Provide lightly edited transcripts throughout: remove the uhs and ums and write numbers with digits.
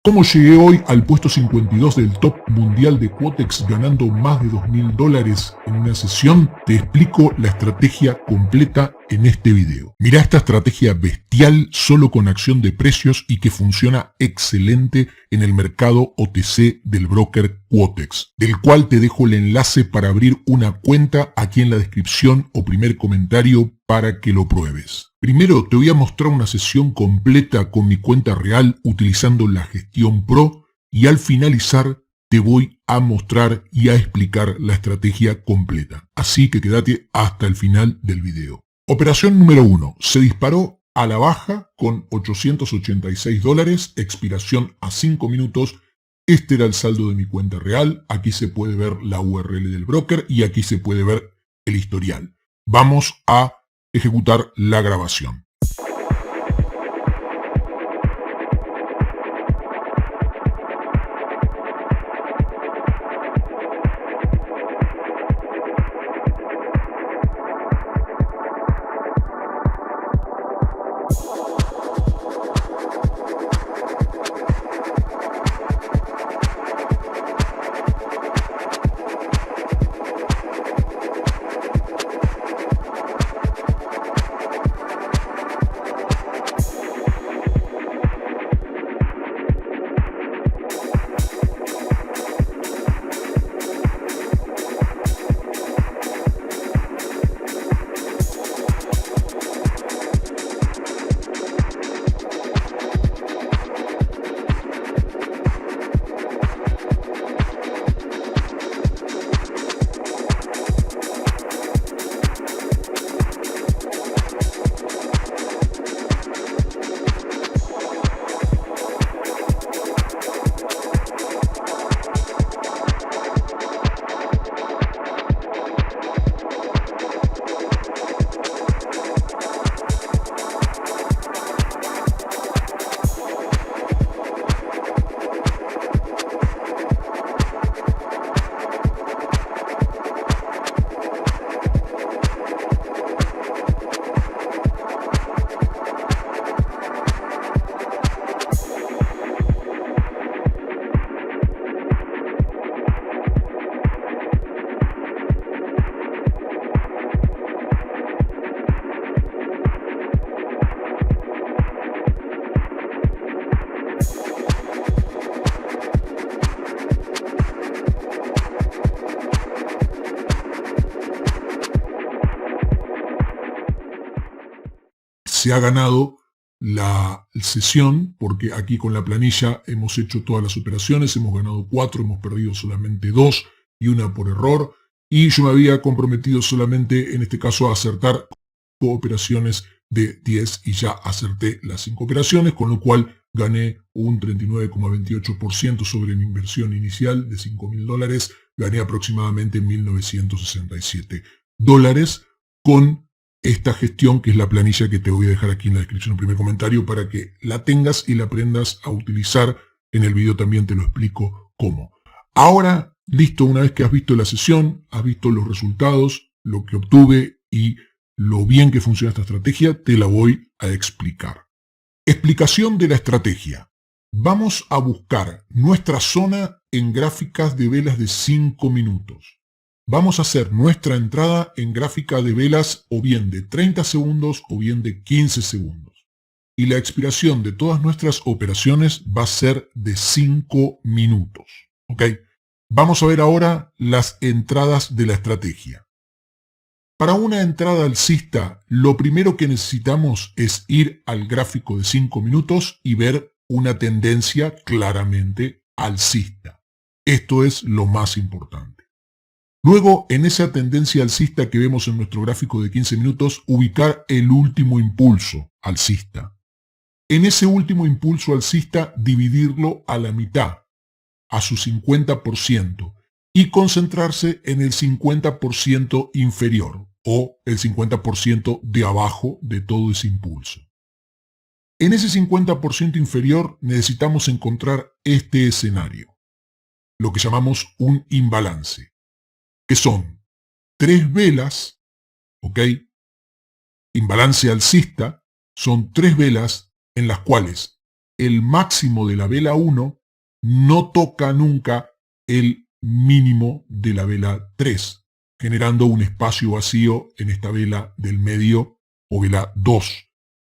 ¿Cómo llegué hoy al puesto 52 del top mundial de Quotex ganando más de $2.000 en una sesión? Te explico la estrategia completa en este video. Mirá esta estrategia bestial solo con acción de precios y que funciona excelente en el mercado OTC del broker Quotex, del cual te dejo el enlace para abrir una cuenta aquí en la descripción o primer comentario para que lo pruebes. Primero te voy a mostrar una sesión completa con mi cuenta real utilizando la gestión Pro y al finalizar te voy a mostrar y a explicar la estrategia completa. Así que quédate hasta el final del video. Operación número 1. Se disparó a la baja con $886, expiración a 5 minutos. Este era el saldo de mi cuenta real. Aquí se puede ver la URL del broker y aquí se puede ver el historial. Vamos a ejecutar la grabación. Se ha ganado la sesión porque aquí con la planilla hemos hecho todas las operaciones, hemos ganado 4, hemos perdido solamente 2 y una por error, y yo me había comprometido solamente en este caso a acertar operaciones de 10 y ya acerté las 5 operaciones, con lo cual gané un 39,28% sobre mi inversión inicial de $5.000, gané aproximadamente $1.967 con esta gestión, que es la planilla que te voy a dejar aquí en la descripción, en el primer comentario, para que la tengas y la aprendas a utilizar. En el video también te lo explico cómo. Ahora, listo, una vez que has visto la sesión, has visto los resultados, lo que obtuve y lo bien que funciona esta estrategia, te la voy a explicar. Explicación de la estrategia. Vamos a buscar nuestra zona en gráficas de velas de 5 minutos. Vamos a hacer nuestra entrada en gráfica de velas o bien de 30 segundos o bien de 15 segundos. Y la expiración de todas nuestras operaciones va a ser de 5 minutos. ¿Ok? Vamos a ver ahora las entradas de la estrategia. Para una entrada alcista, lo primero que necesitamos es ir al gráfico de 5 minutos y ver una tendencia claramente alcista. Esto es lo más importante. Luego, en esa tendencia alcista que vemos en nuestro gráfico de 15 minutos, ubicar el último impulso alcista. En ese último impulso alcista, dividirlo a la mitad, a su 50%, y concentrarse en el 50% inferior, o el 50% de abajo de todo ese impulso. En ese 50% inferior necesitamos encontrar este escenario, lo que llamamos un imbalance, que son 3 velas, ¿ok? Imbalance alcista, son 3 velas en las cuales el máximo de la vela 1 no toca nunca el mínimo de la vela 3, generando un espacio vacío en esta vela del medio o vela 2.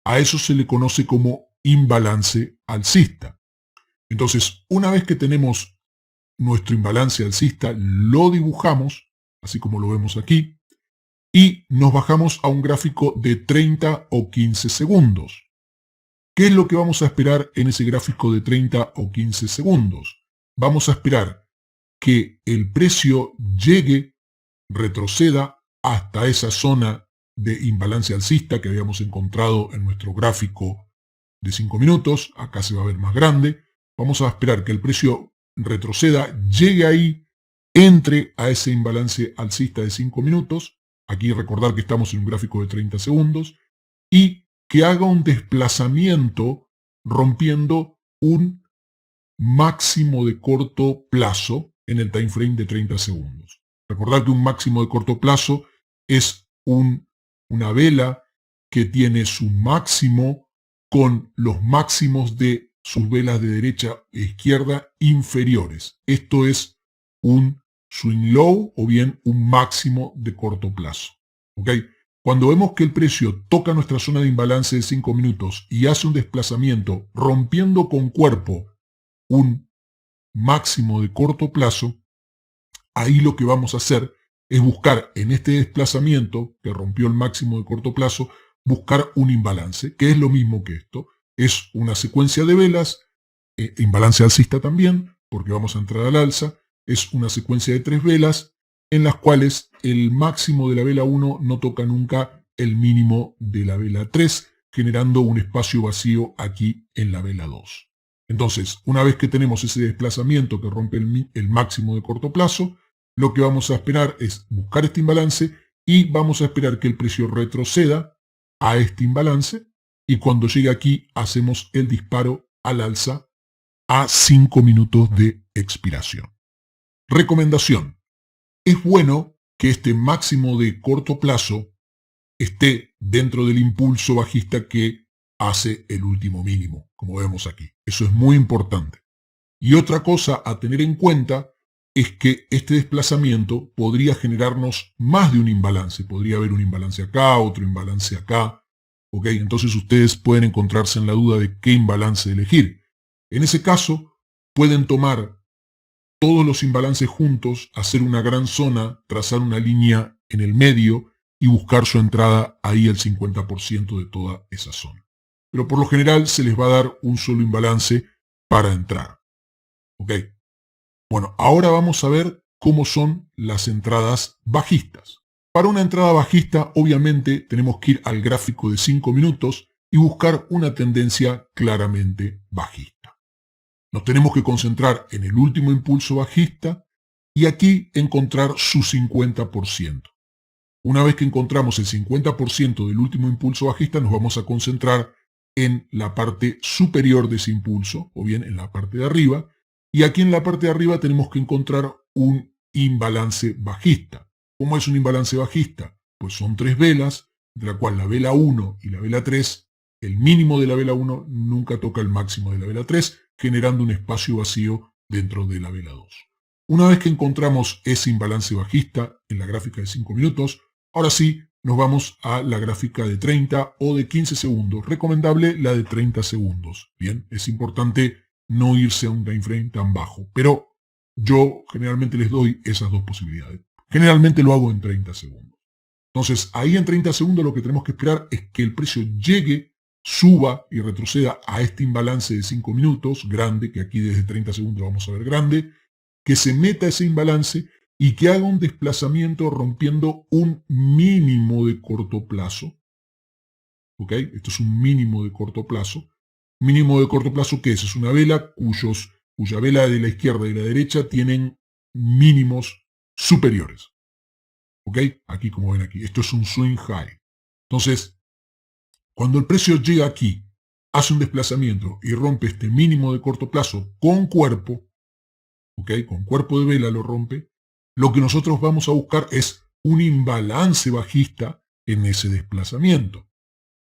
A eso se le conoce como imbalance alcista. Entonces, una vez que tenemos nuestro imbalance alcista, lo dibujamos, así como lo vemos aquí, y nos bajamos a un gráfico de 30 o 15 segundos. ¿Qué es lo que vamos a esperar en ese gráfico de 30 o 15 segundos? Vamos a esperar que el precio llegue, retroceda hasta esa zona de imbalance alcista que habíamos encontrado en nuestro gráfico de 5 minutos. Acá se va a ver más grande. Vamos a esperar que el precio retroceda, llegue ahí, entre a ese imbalance alcista de 5 minutos. Aquí recordar que estamos en un gráfico de 30 segundos. Y que haga un desplazamiento rompiendo un máximo de corto plazo en el time frame de 30 segundos. Recordar que un máximo de corto plazo es una vela que tiene su máximo con los máximos de sus velas de derecha e izquierda inferiores. Esto es un swing low o bien un máximo de corto plazo. ¿Ok? Cuando vemos que el precio toca nuestra zona de imbalance de 5 minutos y hace un desplazamiento rompiendo con cuerpo un máximo de corto plazo, ahí lo que vamos a hacer es buscar en este desplazamiento que rompió el máximo de corto plazo, buscar un imbalance, que es lo mismo que esto. Es una secuencia de velas, imbalance alcista también, porque vamos a entrar al alza. Es una secuencia de 3 velas en las cuales el máximo de la vela 1 no toca nunca el mínimo de la vela 3, generando un espacio vacío aquí en la vela 2. Entonces, una vez que tenemos ese desplazamiento que rompe el máximo de corto plazo, lo que vamos a esperar es buscar este imbalance y vamos a esperar que el precio retroceda a este imbalance y cuando llegue aquí hacemos el disparo al alza a 5 minutos de expiración. Recomendación. Es bueno que este máximo de corto plazo esté dentro del impulso bajista que hace el último mínimo, como vemos aquí. Eso es muy importante. Y otra cosa a tener en cuenta es que este desplazamiento podría generarnos más de un imbalance. Podría haber un imbalance acá, otro imbalance acá. ¿Ok? Entonces ustedes pueden encontrarse en la duda de qué imbalance elegir. En ese caso, pueden tomar todos los imbalances juntos, hacer una gran zona, trazar una línea en el medio y buscar su entrada ahí al 50% de toda esa zona. Pero por lo general se les va a dar un solo imbalance para entrar. ¿Ok? Bueno, ahora vamos a ver cómo son las entradas bajistas. Para una entrada bajista, obviamente, tenemos que ir al gráfico de 5 minutos y buscar una tendencia claramente bajista. Nos tenemos que concentrar en el último impulso bajista y aquí encontrar su 50%. Una vez que encontramos el 50% del último impulso bajista, nos vamos a concentrar en la parte superior de ese impulso, o bien en la parte de arriba, y aquí en la parte de arriba tenemos que encontrar un imbalance bajista. ¿Cómo es un imbalance bajista? Pues son 3 velas, de la cual la vela 1 y la vela 3, el mínimo de la vela 1 nunca toca el máximo de la vela 3, generando un espacio vacío dentro de la vela 2. Una vez que encontramos ese imbalance bajista en la gráfica de 5 minutos, ahora sí nos vamos a la gráfica de 30 o de 15 segundos. Recomendable la de 30 segundos. Bien, es importante no irse a un time frame tan bajo, pero yo generalmente les doy esas dos posibilidades. Generalmente lo hago en 30 segundos. Entonces, ahí en 30 segundos lo que tenemos que esperar es que el precio llegue, suba y retroceda a este imbalance de 5 minutos, grande, que aquí desde 30 segundos vamos a ver grande, que se meta ese imbalance y que haga un desplazamiento rompiendo un mínimo de corto plazo. ¿Ok? Esto es un mínimo de corto plazo. Mínimo de corto plazo, ¿qué es? Es una vela cuya vela de la izquierda y la derecha tienen mínimos superiores. ¿Ok? Aquí como ven aquí. Esto es un swing high. Entonces, cuando el precio llega aquí, hace un desplazamiento y rompe este mínimo de corto plazo con cuerpo, ¿ok? Con cuerpo de vela lo rompe, lo que nosotros vamos a buscar es un imbalance bajista en ese desplazamiento.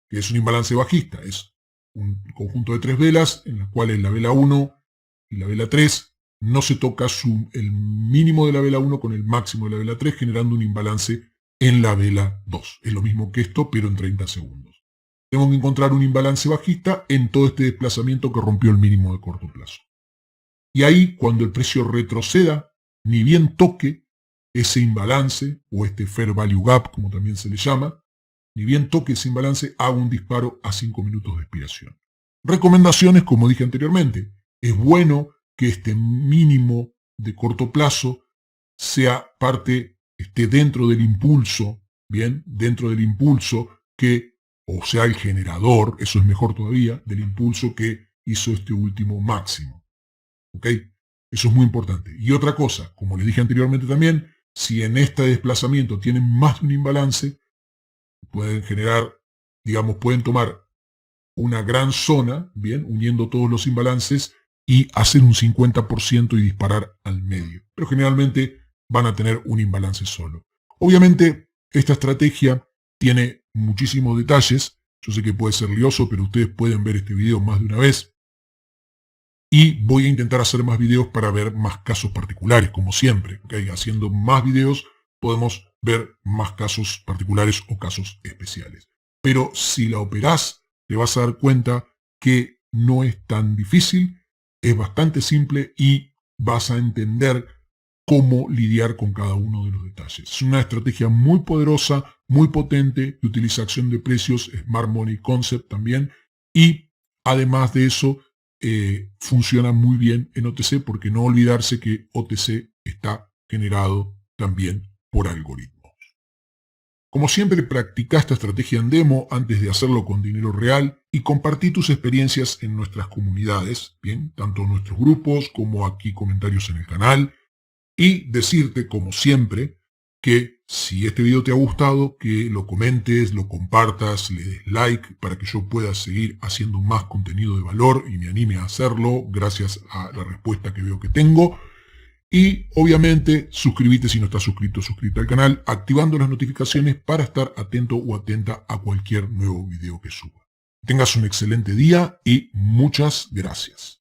¿Qué es un imbalance bajista? Es un conjunto de 3 velas, en las cuales la vela 1 y la vela 3 no se toca el mínimo de la vela 1 con el máximo de la vela 3, generando un imbalance en la vela 2. Es lo mismo que esto, pero en 30 segundos. Tengo que encontrar un imbalance bajista en todo este desplazamiento que rompió el mínimo de corto plazo. Y ahí, cuando el precio retroceda, ni bien toque ese imbalance, o este Fair Value Gap, como también se le llama, ni bien toque ese imbalance, hago un disparo a 5 minutos de expiración. Recomendaciones, como dije anteriormente, es bueno que este mínimo de corto plazo sea esté dentro del impulso, bien, dentro del impulso o sea el generador, eso es mejor todavía, del impulso que hizo este último máximo. ¿Ok? Eso es muy importante. Y otra cosa, como les dije anteriormente también, si en este desplazamiento tienen más de un imbalance, pueden generar, pueden tomar una gran zona, bien, uniendo todos los imbalances y hacer un 50% y disparar al medio. Pero generalmente van a tener un imbalance solo. Obviamente, esta estrategia tiene muchísimos detalles. Yo sé que puede ser lioso, pero ustedes pueden ver este video más de una vez. Y voy a intentar hacer más videos para ver más casos particulares, como siempre. ¿Okay? Haciendo más videos podemos ver más casos particulares o casos especiales. Pero si la operás, te vas a dar cuenta que no es tan difícil, es bastante simple y vas a entender cómo lidiar con cada uno de los detalles. Es una estrategia muy poderosa, muy potente, de utilización de precios, Smart Money Concept también, y además de eso, funciona muy bien en OTC, porque no olvidarse que OTC está generado también por algoritmos. Como siempre, practica esta estrategia en demo antes de hacerlo con dinero real y compartí tus experiencias en nuestras comunidades, bien, tanto en nuestros grupos como aquí comentarios en el canal, y decirte, como siempre, que si este video te ha gustado, que lo comentes, lo compartas, le des like para que yo pueda seguir haciendo más contenido de valor y me anime a hacerlo gracias a la respuesta que veo que tengo. Y obviamente suscríbete si no estás suscrito al canal, activando las notificaciones para estar atento o atenta a cualquier nuevo video que suba. Tengas un excelente día y muchas gracias.